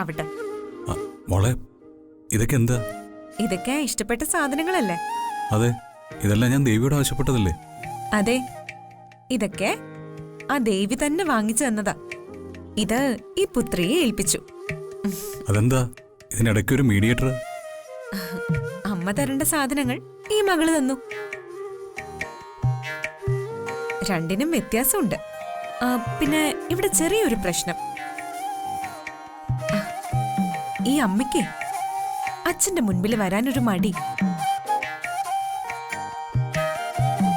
ആവട്ടെ. മോളെ, ഇതൊക്കെ എന്താ? ഇതൊക്കെ ഇഷ്ടപ്പെട്ട സാധനങ്ങളല്ലേ? അതെ, ഇതെല്ലാം ഞാൻ ദേവിയോട് ആവശ്യപ്പെട്ടതല്ലേ? അതെ, ഇതൊക്കെ ആ ദേവി തന്നെ വാങ്ങിച്ചു തന്നതാ. ഇത് ഈ പുത്രിയെ ഏൽപ്പിച്ചു. അതെന്താ ഇതിനിടയ്ക്ക് ഒരു മീഡിയേറ്റർ? അമ്മ തരേണ്ട സാധനങ്ങൾ ഈ മകള് തന്നു. രണ്ടിനും വ്യത്യാസമുണ്ട്. പിന്നെ ഇവിടെ ചെറിയൊരു പ്രശ്നം. ഈ അമ്മയ്ക്ക് അച്ഛന്റെ മുൻപിൽ വരാനൊരു മടി.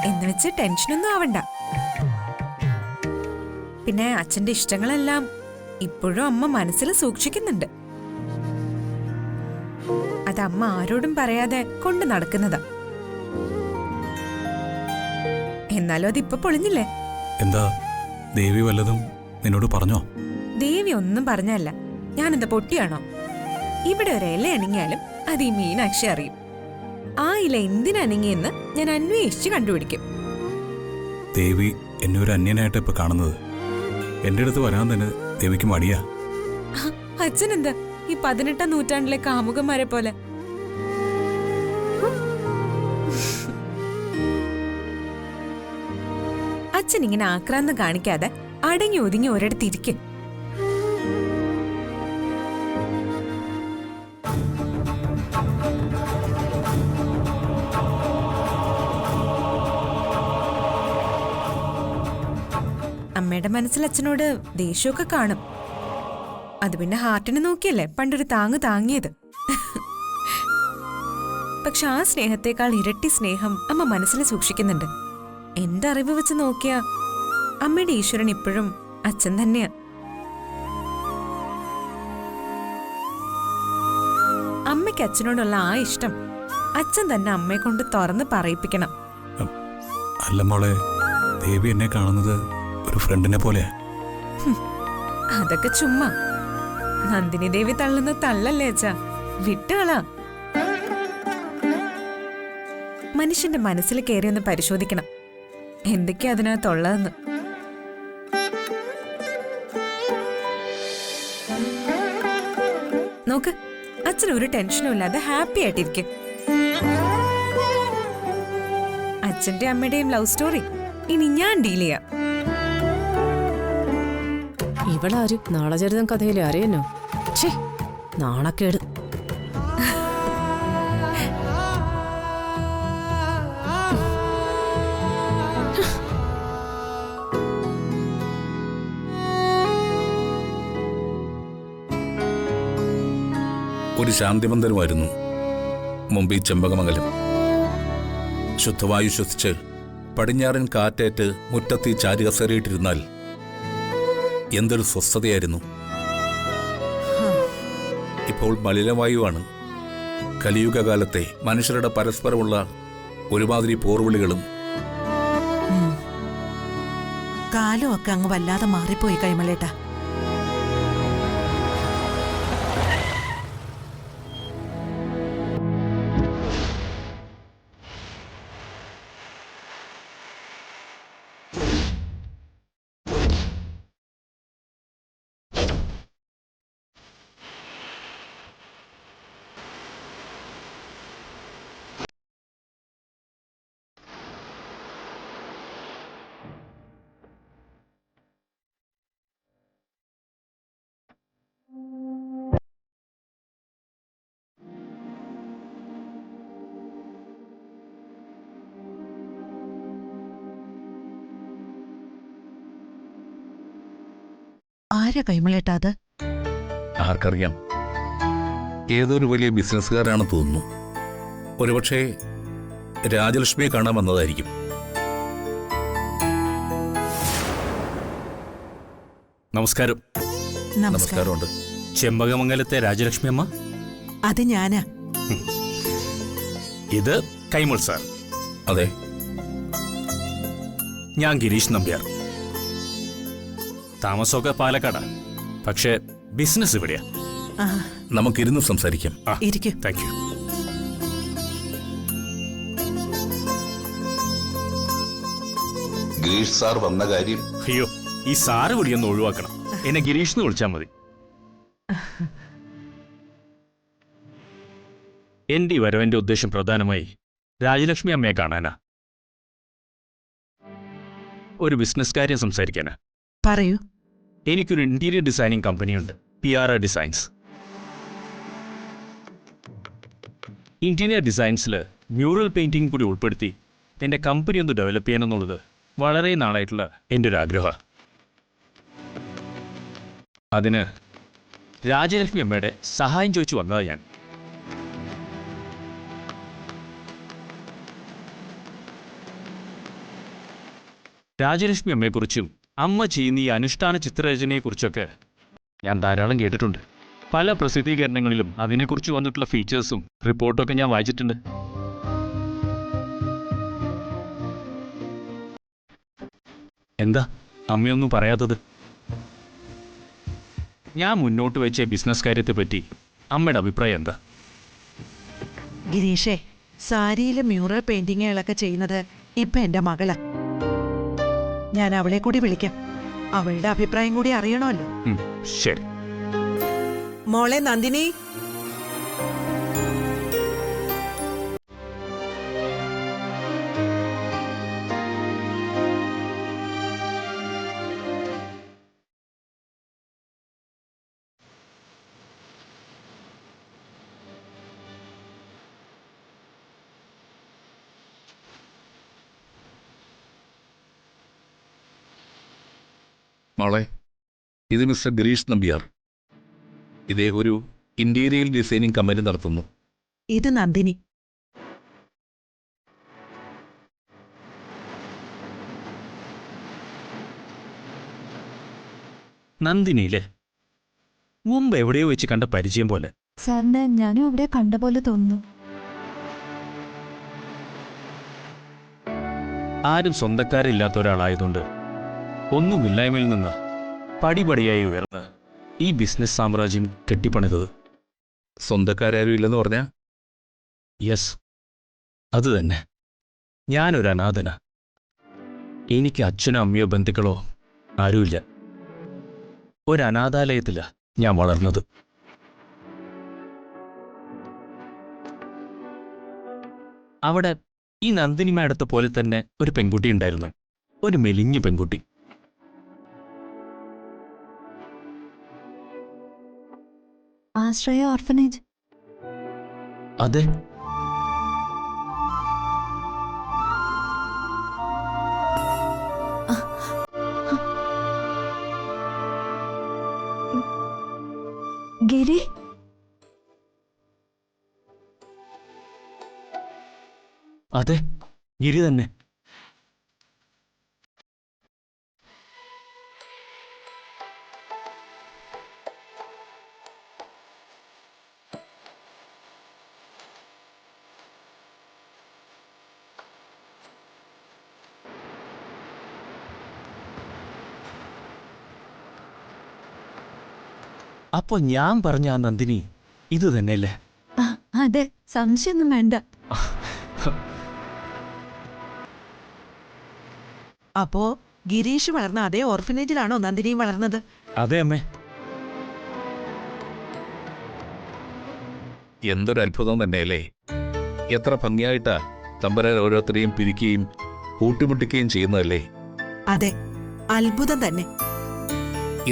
എന്ന് വെച്ച് ടെൻഷനൊന്നും ആവണ്ട. പിന്നെ അച്ഛന്റെ ഇഷ്ടങ്ങളെല്ലാം ഇപ്പോഴും അമ്മ മനസ്സിൽ സൂക്ഷിക്കുന്നുണ്ട്. അത് അമ്മ ആരോടും പറയാതെ കൊണ്ട് നടക്കുന്നതാ. എന്നാലും അതിപ്പോ പൊളിഞ്ഞില്ലേ? എന്താ ദേവി വല്ലതും നിന്നോട് പറഞ്ഞോ? ദേവി ഒന്നും പറഞ്ഞല്ല. ഞാനെന്താ പൊട്ടിയാണോ? ഇവിടെ ഒരു ഇല അണിങ്ങിയാലും അത് ഈ മീനാക്ഷി അറിയും. ആ ഇല എന്തിനണിങ്ങിയെന്ന് ഞാൻ അന്വേഷിച്ച് കണ്ടുപിടിക്കും. ദേവി എന്നെ ഒരു അന്യനായിട്ട് ഇപ്പൊ കാണുന്നത്. എന്റെ അടുത്ത് വരാൻ തന്നെ ദേവിക്ക് മടിയാ. അച്ഛനെന്താ ഈ 18ാം നൂറ്റാണ്ടിലെ കാമുകന്മാരെ പോലെ? അച്ഛൻ ഇങ്ങനെ ആക്രാന്തം കാണിക്കാതെ അടങ്ങി ഒതുങ്ങി ഒരിടത്തിരിക്കും. അമ്മയുടെ മനസ്സിൽ അച്ഛനോട് ദേഷ്യമൊക്കെ കാണും. അത് പിന്നെ ഹാർട്ടിനെ നോക്കിയല്ലേ പണ്ടൊരു താങ്ങിയത്. പക്ഷെ ആ സ്നേഹത്തെക്കാൾ ഇരട്ടി സ്നേഹം അമ്മ മനസ്സിൽ സൂക്ഷിക്കുന്നുണ്ട്. എന്റെ അറിവ് വെച്ച് നോക്കിയാ അമ്മയുടെ ഈശ്വരൻ ഇപ്പോഴും അച്ഛൻ തന്നെയാ. അമ്മയ്ക്ക് അച്ഛനോടുള്ള ആ ഇഷ്ടം അച്ഛൻ തന്നെ അമ്മയെ കൊണ്ട് തുറന്ന് പറയിപ്പിക്കണം. അല്ല മോളെ, ദേവി എന്നെ കാണുന്നത് ഒരു ഫ്രണ്ടിനെ പോലെയാ. അതൊക്കെ ചുമ്മാ. നന്ദിനി ദേവി തള്ളുന്ന തള്ളല്ലേ അച്ഛാ, വിട്ടുകളാ. മനുഷ്യന്റെ മനസ്സിൽ കയറിയൊന്ന് പരിശോധിക്കണം എന്തൊക്കെയാ അതിനകത്തുള്ളതെന്ന്. നോക്ക്, അച്ഛൻ ഒരു ടെൻഷനും ഇല്ലാതെ ഹാപ്പി ആയിട്ടിരിക്കും. അച്ഛന്റെ അമ്മയുടെയും ലവ് സ്റ്റോറി ഇനി ഞാൻ ഡീൽ ചെയ്യാം. ഇവളാരും നാളചരിതം കഥയിലെ അറിയനോ? ഛേ, നാണക്കേട്. ഒരു ശാന്തിമന്ദിരമായിരുന്നു മുമ്പ് ഈ ചെമ്പകമംഗലം. ശുദ്ധവായു ശ്വസിച്ച് പടിഞ്ഞാറൻ കാറ്റേറ്റ് മുറ്റത്ത് ചാരുകസേരയിട്ടിരുന്നാൽ എന്തൊരു സ്വസ്ഥതയായിരുന്നു. ഇപ്പോൾ മലിനവായുവാണ്. കലിയുഗകാലത്തെ മനുഷ്യരുടെ പരസ്പരമുള്ള ഒരുമാതിരി പോർവിളികളും. കാലമൊക്കെ അങ്ങ് വല്ലാതെ മാറിപ്പോയി കൈമളേട്ടാ. ആരാ കൈമളേട്ടാ അത്? ആർക്കറിയാം, ഏതൊരു വലിയ ബിസിനസ്സുകാരാണെന്ന് തോന്നുന്നു. ഒരുപക്ഷെ രാജലക്ഷ്മിയെ കാണാൻ വന്നതായിരിക്കും. നമസ്കാരം. നമസ്കാരമുണ്ട്. ചെമ്പകമംഗലത്തെ രാജലക്ഷ്മി അമ്മ? അത് ഞാനാ. ഇത് കൈമൾ സാർ. അതെ, ഞാൻ ഗിരീഷ് നമ്പ്യാർ. താമസമൊക്കെ പാലക്കാടാ, പക്ഷേ ബിസിനസ് ഇവിടെയാ. നമുക്കിരുന്ന് സംസാരിക്കാം. Thank you. ഗിരീഷ് സാർ വന്ന കാര്യം? അയ്യോ, ഈ സാറ് വിളിയൊന്ന് ഒഴിവാക്കണം. എന്നെ ഗിരീഷ് എന്ന് വിളിച്ചാൽ മതി. എൻ്റെ ഈ വരവൻ്റെ ഉദ്ദേശം പ്രധാനമായി രാജലക്ഷ്മി അമ്മയെ കാണാനാ. ഒരു ബിസിനസ് കാര്യം സംസാരിക്കാനാ. പറയൂ. എനിക്കൊരു ഇന്റീരിയർ ഡിസൈനിങ് കമ്പനിയുണ്ട്, PRR ഡിസൈൻസ്. ഇന്റീരിയർ ഡിസൈൻസിൽ മ്യൂറൽ പെയിൻറ്റിംഗ് കൂടി ഉൾപ്പെടുത്തി എൻ്റെ കമ്പനി ഒന്ന് ഡെവലപ്പ് ചെയ്യണമെന്നുള്ളത് വളരെ നാളായിട്ടുള്ള എൻ്റെ ഒരു ആഗ്രഹമാണ്. അതിന് രാജലക്ഷ്മി അമ്മയുടെ സഹായം ചോദിച്ചു വന്നതാണ് ഞാൻ. രാജലക്ഷ്മി അമ്മയെക്കുറിച്ചും അമ്മ ചെയ്യുന്ന ഈ അനുഷ്ഠാന ചിത്രരചനയെക്കുറിച്ചൊക്കെ ഞാൻ ധാരാളം കേട്ടിട്ടുണ്ട്. പല പ്രസിദ്ധീകരണങ്ങളിലും അതിനെക്കുറിച്ച് വന്നിട്ടുള്ള ഫീച്ചേഴ്സും റിപ്പോർട്ടൊക്കെ ഞാൻ വായിച്ചിട്ടുണ്ട്. എന്താ അമ്മയൊന്നും പറയാത്തത്? ഞാൻ മുന്നോട്ട് വെച്ച ബിസിനസ് കാര്യത്തെപ്പറ്റി അമ്മയുടെ അഭിപ്രായം എന്താ? ഗിരീഷേ, സാരിയിലെ മ്യൂറൽ പെയിന്റിങ്ങുകളൊക്കെ ചെയ്യുന്നത് ഇപ്പൊ എന്റെ മകളാ. ഞാൻ അവളെ കൂടി വിളിക്കാം. അവളുടെ അഭിപ്രായം കൂടി അറിയണമല്ലോ. ശരി. മോളെ നന്ദിനി, മോളെ, ഇത് മിസ്റ്റർ ഗിരീഷ് നമ്പ്യാർ. ഇതേ ഒരു ഇന്റീരിയർ ഡിസൈനിങ് കമ്പനി നടത്തുന്നു. ഇത് നന്ദിനി. നന്ദിനിയില്ലേ? മുമ്പ് എവിടെയോ വെച്ച് കണ്ട പരിചയം പോലെ. സാറിനെ ഞാനും അവിടെ കണ്ട പോലെ തോന്നുന്നു. ആരും സ്വന്തക്കാരില്ലാത്ത ഒരാളായതുകൊണ്ട് ഒന്നുമില്ലായ്മയിൽ നിന്ന് പടിപടിയായി ഉയർന്ന് ഈ ബിസിനസ് സാമ്രാജ്യം കെട്ടിപ്പണിതത്. സ്വന്തക്കാരും ഇല്ലെന്ന് പറഞ്ഞാ? യെസ്, അത് തന്നെ. ഞാനൊരു അനാഥന. എനിക്ക് അച്ഛനോ അമ്മയോ ബന്ധുക്കളോ ആരുമില്ല. ഒരു അനാഥാലയത്തിലാണ് ഞാൻ വളർന്നത്. അവിടെ ഈ നന്ദിനി മാഡത്തെ പോലെ തന്നെ ഒരു പെൺകുട്ടി ഉണ്ടായിരുന്നു, ഒരു മെലിഞ്ഞ പെൺകുട്ടി. ആശ്രയ ഓർഫനേജ്. അതെ. ഗിരി, അതെ, ഗിരി തന്നെ. അപ്പൊ ഞാൻ പറഞ്ഞ ആ നന്ദിനി ഇത് തന്നെയല്ലേ? അതെ, സംശയമൊന്നും വേണ്ട. അപ്പോ ഗിരീഷ് വളർന്ന അതേ ഓർഫനേജിലാണോ നന്ദിനിയും വളർന്നത്? അതെ അമ്മേ. എന്തൊരു അത്ഭുതം തന്നെയല്ലേ. എത്ര ഭംഗിയായിട്ടാ തമ്പുരാൻ ഓരോരുത്തരെയും പിരിക്കുകയും കൂട്ടിമുട്ടിക്കുകയും ചെയ്യുന്നതല്ലേ. അതെ, അത്ഭുതം തന്നെ.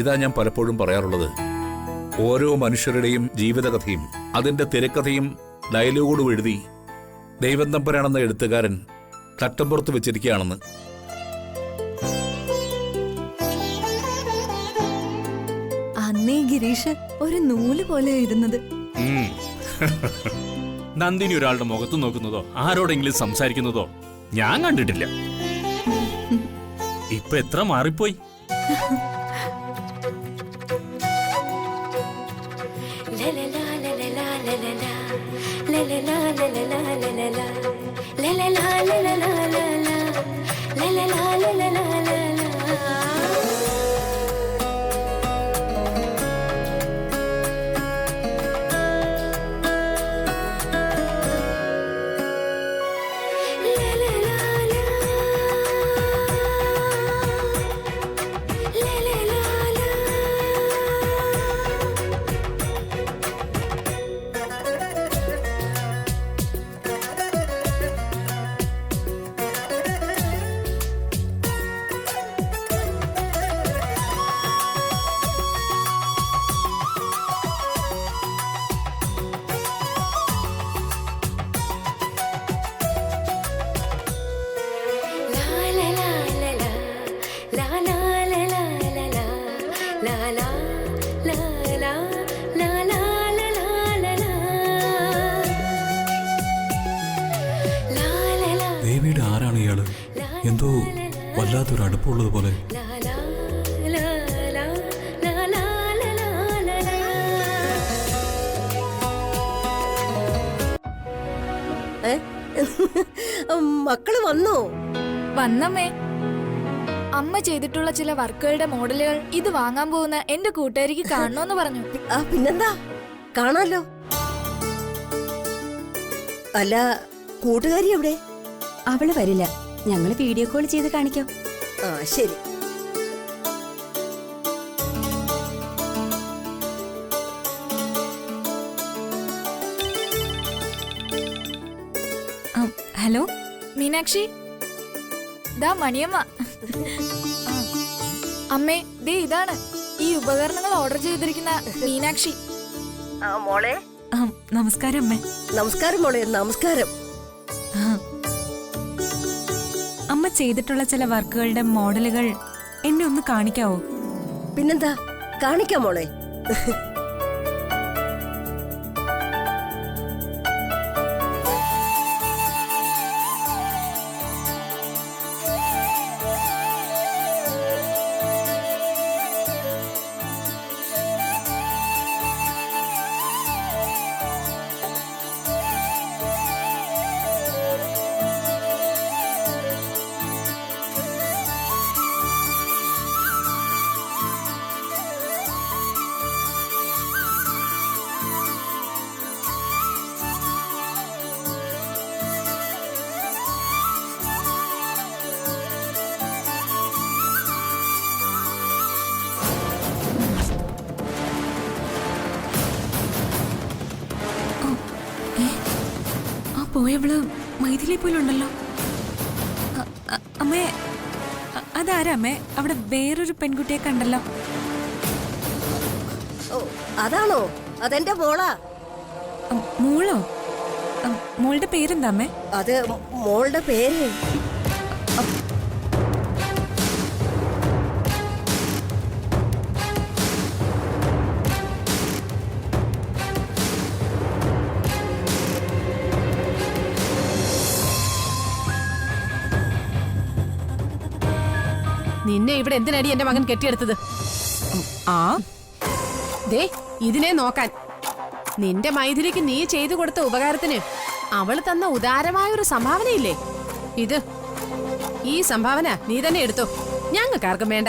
ഇതാ ഞാൻ പലപ്പോഴും പറയാറുള്ളത്. ഓരോ മനുഷ്യരുടെയും ജീവിതകഥയും അതിന്റെ തിരക്കഥയും ഡയലോഗോടും എഴുതി ദൈവം തമ്പുരാനെന്ന എഴുത്തുകാരൻ തട്ടമ്പുറത്ത് വെച്ചിരിക്കുകയാണെന്ന്. അന്നേ ഗിരീഷ് ഒരു നൂല് പോലെ എഴുതുന്നത്. നന്ദിനി ഒരാളുടെ മുഖത്ത് നോക്കുന്നതോ ആരോടെങ്കിലും സംസാരിക്കുന്നതോ ഞാൻ കണ്ടിട്ടില്ല. ഇപ്പൊ എത്ര മാറിപ്പോയി. എന്തോ വല്ലാത്തൊരു അടുപ്പമുള്ളതുപോലെ. മക്കള് വന്നോ? വന്നമ്മേ. അമ്മ ചെയ്തിട്ടുള്ള ചില വർക്കുകളുടെ മോഡലുകൾ ഇത് വാങ്ങാൻ പോകുന്ന എന്റെ കൂട്ടുകാരിക്ക് കാണണോന്ന് പറഞ്ഞു. പിന്നെന്താ, കാണാലോ. അല്ല, കൂട്ടുകാരി എവിടെ? അവള് വരില്ല, ഞങ്ങള് വീഡിയോ കോൾ ചെയ്ത് കാണിക്കാം. ആ ശരി. ഹലോ മീനാക്ഷി, ദാ മണിയമ്മ. അമ്മേ, ദേ ഇതാണ് ഈ ഉപകരണങ്ങൾ ഓർഡർ ചെയ്തിരിക്കുന്ന മീനാക്ഷി. മോളെ നമസ്കാരം അമ്മേ. നമസ്കാരം മോളെ. നമസ്കാരം. അമ്മ ചെയ്തിട്ടുള്ള ചില വർക്കുകളുടെ മോഡലുകൾ എന്നെ ഒന്ന് കാണിക്കാവോ? പിന്നെന്താ, കാണിക്കാം മോളെ. പോയവള് മൈഥിലി പോലുണ്ടല്ലോ. അമ്മേ, അതാരാ അമ്മേ? അവിടെ വേറൊരു പെൺകുട്ടിയെ കണ്ടല്ലോ. ഓ, അതാണോ? അതെന്റെ മോളാ. മോളോ? മോളുടെ പേരെന്താ അമ്മേ? അത് മോളുടെ പേര് നിന്നെ ഇവിടെ എന്തിനടി എന്റെ മകൻ കെട്ടിയെടുത്തത്? ആ ദേ ഇതിനെ നോക്കാൻ. നിന്റെ മൈഥിലിക്ക് നീ ചെയ്തു കൊടുത്ത ഉപകാരത്തിന് അവള് തന്ന ഉദാരമായ ഒരു സംഭാവനയില്ലേ ഇത്? ഈ സംഭാവന നീ തന്നെ എടുത്തോ, ഞങ്ങൾക്കാർക്കും വേണ്ട.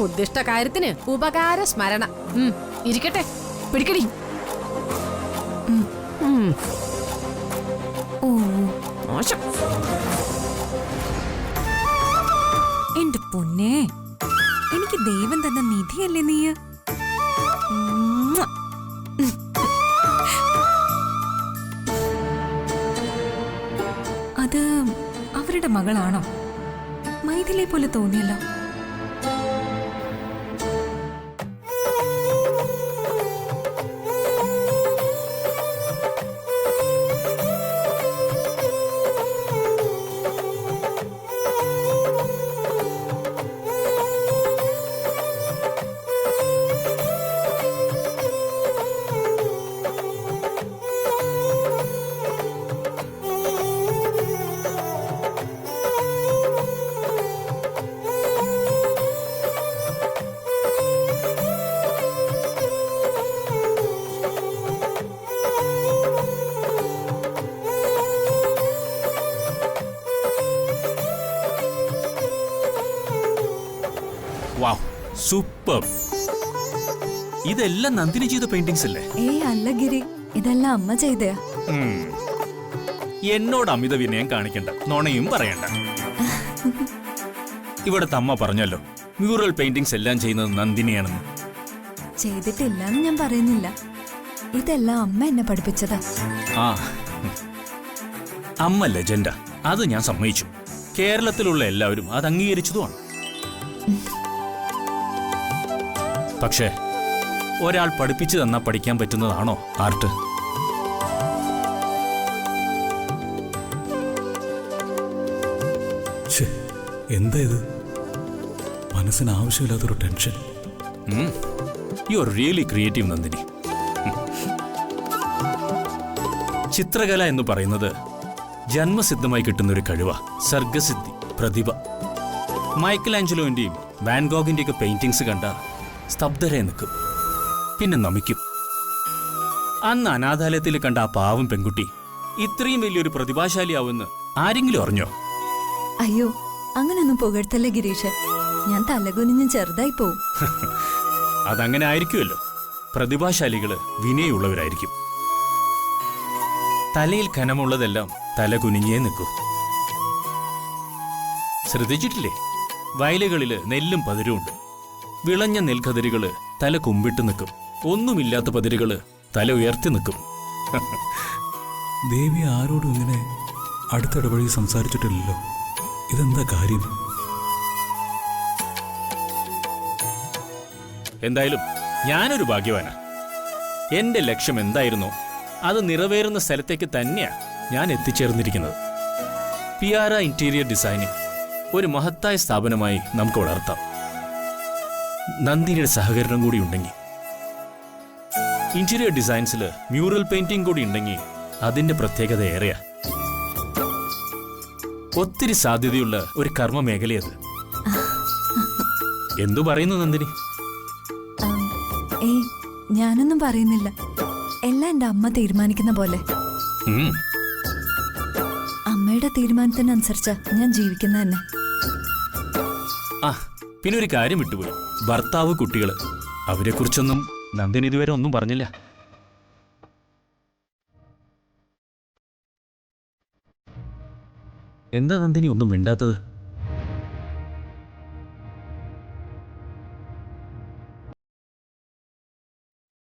ഉദ്ദിഷ്ട കാര്യത്തിന് ഉപകാര സ്മരണ. ഇരിക്കട്ടെ, പിടിക്കടി. മോശം. എന്റെ പൊന്നേ, എനിക്ക് ദൈവം തന്ന നിധിയല്ലേ നീ. അത് അവരുടെ മകളാണോ? മൈഥിലി പോലെ തോന്നിയല്ലോ. സൂപ്പർ. ഇതെല്ലാം നന്ദിനി ചെയ്ത പെയിന്റിങ്സ് അല്ലേ? അല്ല ഗിരി, ഇതെല്ലാം അമ്മ ചെയ്തയാ. എന്നോട് അമിത വിനയം കാണിക്കണ്ട, നുണയും പറയണ്ട. ഇവിടുത്തെ അമ്മ പറഞ്ഞല്ലോ മ്യൂറൽ പെയിന്റിങ്സ് എല്ലാം ചെയ്യുന്നത് നന്ദിനിയാണെന്ന്. ചെയ്തിട്ടില്ലെന്ന് ഞാൻ പറയുന്നില്ല, ഇതെല്ലാം അമ്മ എന്നെ പഠിപ്പിച്ചതാ. ആ, അമ്മ ലെജൻഡാ, അത് ഞാൻ സമ്മതിച്ചു. കേരളത്തിലുള്ള എല്ലാവരും അത് അംഗീകരിച്ചതുമാണ്. പക്ഷേ ഒരാൾ പഠിപ്പിച്ചു തന്നാ പഠിക്കാൻ പറ്റുന്നതാണോ ആർട്ട്? എന്താ ഇത്? മനസ്സിന് ആവശ്യമില്ലാത്തൊരു tension. You are really creative Nandini. ചിത്രകല എന്ന് പറയുന്നത് ജന്മസിദ്ധമായി കിട്ടുന്ന ഒരു കഴിവ, സർഗസിദ്ധി, പ്രതിഭ. മൈക്കൽ ആഞ്ചലോന്റെയും വാൻഗോഗിന്റെയൊക്കെ പെയിന്റിങ്സ് കണ്ട സ്തബ്ധരായി നിൽക്കും, പിന്നെ നമിക്കും. അന്ന് അനാഥാലയത്തിൽ കണ്ട ആ പാവം പെൺകുട്ടി ഇത്രയും വലിയൊരു പ്രതിഭാശാലിയാവുമെന്ന് ആരെങ്കിലും അറിഞ്ഞോ? അയ്യോ, അങ്ങനൊന്നും പുകഴ്ത്തല്ലേ ഗിരീഷ്. ഞാൻ തലകുനിഞ്ഞ് ചെറുതായി പോവും. അതങ്ങനെ ആയിരിക്കുമല്ലോ. പ്രതിഭാശാലികള് വിനയുള്ളവരായിരിക്കും. തലയിൽ ഖനമുള്ളതെല്ലാം തല കുനിഞ്ഞേ നിൽക്കൂ. ശ്രദ്ധിച്ചിട്ടില്ലേ? വയലുകളില് നെല്ലും പതിരുമുണ്ട്. വിളഞ്ഞ നെൽക്കതിരുകള് തല കുമ്പിട്ട് നിൽക്കും. ഒന്നുമില്ലാത്ത പതിരുകള് തല ഉയർത്തി നിൽക്കും. ദേവി ആരോടും ഇങ്ങനെ അടുത്തിടപഴകി സംസാരിച്ചിട്ടില്ലല്ലോ. ഇതെന്താ കാര്യം? എന്തായാലും ഞാനൊരു ഭാഗ്യവാനാ. എന്റെ ലക്ഷ്യം എന്തായിരുന്നോ അത് നിറവേറുന്ന സ്ഥലത്തേക്ക് തന്നെയാ ഞാൻ എത്തിച്ചേർന്നിരിക്കുന്നത്. പിയാര ഇന്റീരിയർ ഡിസൈനിങ് ഒരു മഹത്തായ സ്ഥാപനമായി നമുക്ക് വളർത്താം. നന്ദിനിയുടെ സഹകരണം കൂടി ഉണ്ടെങ്കിൽ, ഇന്റീരിയർ ഡിസൈൻസിൽ മ്യൂറൽ പെയിന്റിംഗ് കൂടി ഉണ്ടെങ്കിൽ അതിന്റെ പ്രത്യേകത ഏറെയാ. ഒത്തിരി സാധ്യതയുള്ള ഒരു കർമ്മ മേഖലയത്. എന്തു പറയുന്നു നന്ദിനി? ഏയ്, ഞാനൊന്നും പറയുന്നില്ല. എല്ലാം എന്റെ അമ്മ തീരുമാനിക്കുന്ന പോലെ. അമ്മയുടെ തീരുമാനത്തിനനുസരിച്ചാ ഞാൻ ജീവിക്കുന്ന തന്നെ. ആ, പിന്നെ ഒരു കാര്യം വിട്ടുപോയി. ഭർത്താവ്, കുട്ടികള്, അവരെ കുറിച്ചൊന്നും നന്ദിനി ഇതുവരെ ഒന്നും പറഞ്ഞില്ല. എന്താ നന്ദിനി ഒന്നും മിണ്ടാത്തത്?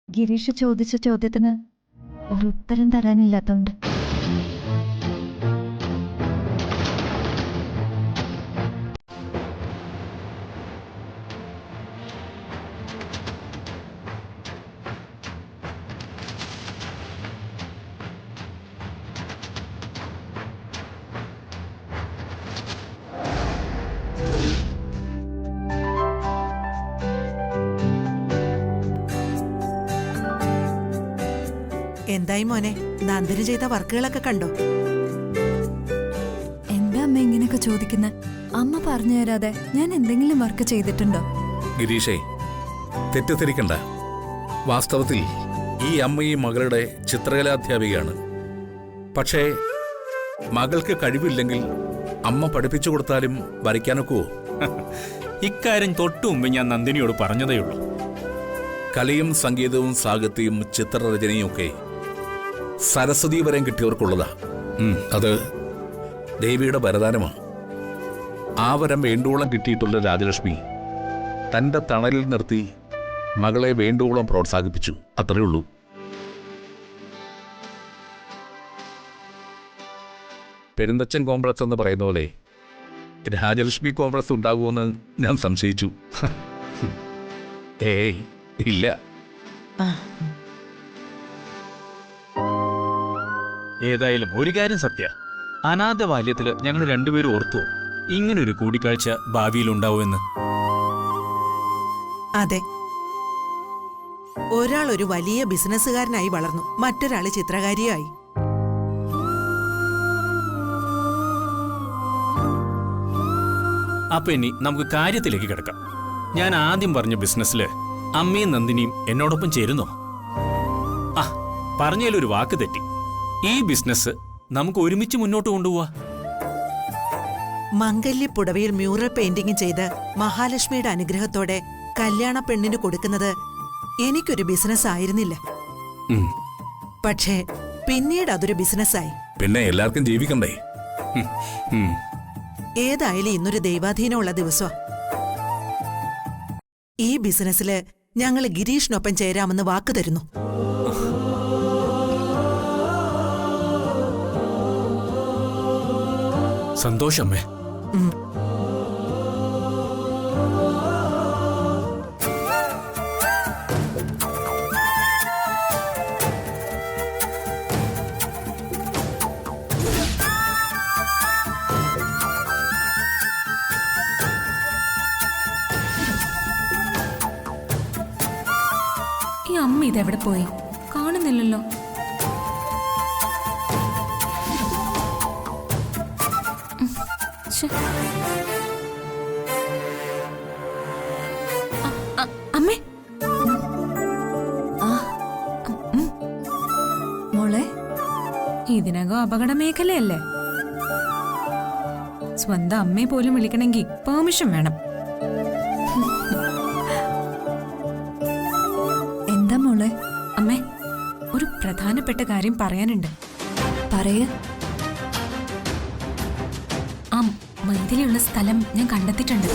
ഗിരീഷ് ചോദിച്ച ചോദ്യത്തിന് ഒരു ഉത്തരം തരാനില്ലാത്തോണ്ട്. എന്തായി മോനെ, നന്ദിനി ചെയ്ത വർക്കുകളൊക്കെ കണ്ടോ? എന്താ അമ്മ ഇങ്ങനെയൊക്കെ ചോദിക്കുന്ന? അമ്മ പറഞ്ഞു തരാതെ ഞാൻ എന്തെങ്കിലും വർക്ക് ചെയ്തിട്ടുണ്ടോ? ഗിരീഷേ, തെറ്റിദ്ധരിക്കണ്ട. വാസ്തവത്തിൽ ഈ അമ്മ ഈ മകളുടെ ചിത്രകലാധ്യാപികയാണ്. പക്ഷേ മകൾക്ക് കഴിവില്ലെങ്കിൽ അമ്മ പഠിപ്പിച്ചു കൊടുത്താലും വരയ്ക്കാനൊക്കുവോ? ഇക്കാര്യം തൊട്ടു മുമ്പ് ഞാൻ നന്ദിനിയോട് പറഞ്ഞതേയുള്ളൂ. കലയും സംഗീതവും സാഹിത്യവും ചിത്രരചനയും ഒക്കെ സരസ്വതി വരം കിട്ടിയവർക്കുള്ളതാ. അത് ദേവിയുടെ വരദാനമാണ്. ആ വരം വേണ്ടുവോളം കിട്ടിയിട്ടുള്ള രാജലക്ഷ്മി തന്റെ തണലിൽ നിർത്തി മകളെ വേണ്ടുവോളം പ്രോത്സാഹിപ്പിച്ചു. അത്രയേ ഉള്ളൂ. പെരുന്തച്ചൻ കോംപ്ലക്സ് എന്ന് പറയുന്ന പോലെ രാജലക്ഷ്മി കോംപ്ലക്സ് ഉണ്ടാകുമെന്ന് ഞാൻ സംശയിച്ചു. ഏയ് ഇല്ല. ഏതായാലും ഒരു കാര്യം സത്യ, അനാഥ ബാല്യത്തില് ഞങ്ങൾ രണ്ടുപേരും ഓർത്തു ഇങ്ങനൊരു കൂടിക്കാഴ്ച ഭാവിയിൽ ഉണ്ടാവുമെന്ന്. അതെ, ഒരാൾ ഒരു വലിയ ബിസിനസ്സുകാരനായി വളർന്നു, മറ്റൊരാള് ചിത്രകാരിയായി. അപ്പൊ ഇനി നമുക്ക് കാര്യത്തിലേക്ക് കിടക്കാം. ഞാൻ ആദ്യം പറഞ്ഞ ബിസിനസ്സില് അമ്മയും നന്ദിനിയും എന്നോടൊപ്പം ചേരുന്നോ? ആ, പറഞ്ഞതിലൊരു വാക്ക് തെറ്റി. ഈ ബിസിനസ് നമുക്ക് ഒരുമിച്ച് മുന്നോട്ട് കൊണ്ടുപോവാ. മംഗല്യപ്പുടവയിൽ മ്യൂറൽ പെയിന്റിംഗ് ചെയ്ത് മഹാലക്ഷ്മിയുടെ അനുഗ്രഹത്തോടെ കല്യാണ പെണ്ണിന് കൊടുക്കുന്നത് എനിക്കൊരു ബിസിനസ് ആയിരുന്നില്ല. പക്ഷേ പിന്നീട് അതൊരു ബിസിനസ്സായി. പിന്നെ എല്ലാവർക്കും ജീവിക്കണ്ടേ? ഏതായാലും ഇന്നൊരു ദൈവാധീനമുള്ള ദിവസമാ. ഈ ബിസിനസ്സില് ഞങ്ങൾ ഗിരീഷിനൊപ്പം ചേരാമെന്ന് വാക്ക് തരുന്നു. സന്തോഷമേ. ഈ അമ്മ ഇതെവിടെ പോയി? കാണുന്നില്ലല്ലോ. അമ്മേ മോളെ ഇതിനകം അപകട മേഖലയല്ലേ? സ്വന്തം അമ്മയെ പോലും വിളിക്കണമെങ്കിൽ പെർമിഷൻ വേണം. എന്താ മോളെ? അമ്മേ, ഒരു പ്രധാനപ്പെട്ട കാര്യം പറയാനുണ്ട്. പറയ. ആ മൈഥിലിയുള്ള സ്ഥലം ഞാൻ കണ്ടെത്തിയിട്ടുണ്ട്.